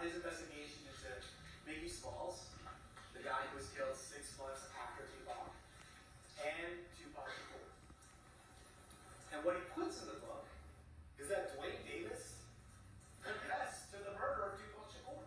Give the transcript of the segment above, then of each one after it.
his investigation into Biggie Smalls, the guy who was killed 6 months after Tupac, and Tupac Shakur. And what he puts in the book is that Dwayne Davis confessed to the murder of Tupac Shakur.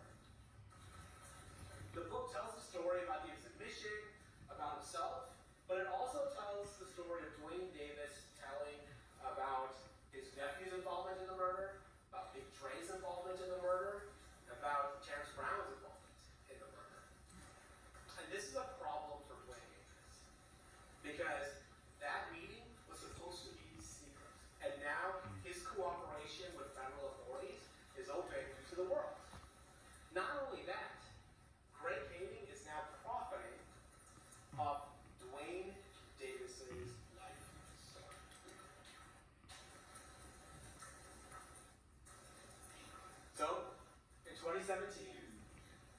The book tells the story about his admission, about himself, but it also tells the story of Dwayne Davis telling about his nephew's involvement in the murder, about Big Dre's involvement in the murder, about Terrence Brown's involvement in the murder. And this is a problem for Dwayne Davis, because that meeting was supposed to be secret. And now his cooperation with federal authorities is open to the world. Not only that, Greg Kading is now profiting off Dwayne Davis's life story. So, in 2017,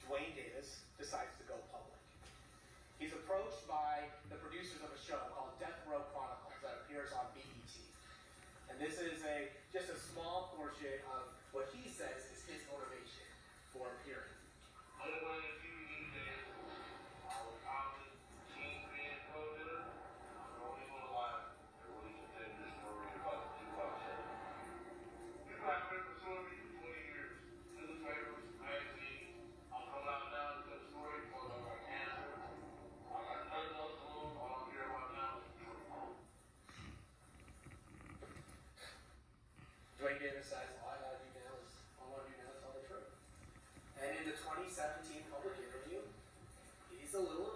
Dwayne Davis decides to go public. He's approached by the producers of a show called Death Row Chronicles that appears on BET. And this is just a small portion of what he says is his motivation for appearing. I was college, teen, being pro-dinner. I'm the only one alive that really can tell this story about the Tupac show. People have been pursuing me for 20 years. Newspapers, magazines. I'm coming out now to tell the story because I got cancer. I got nothing else to lose. All I'm here about now is the truth. Dwayne Davis says, all I want to do now is tell the truth. And in the 2017 public interview, he's a little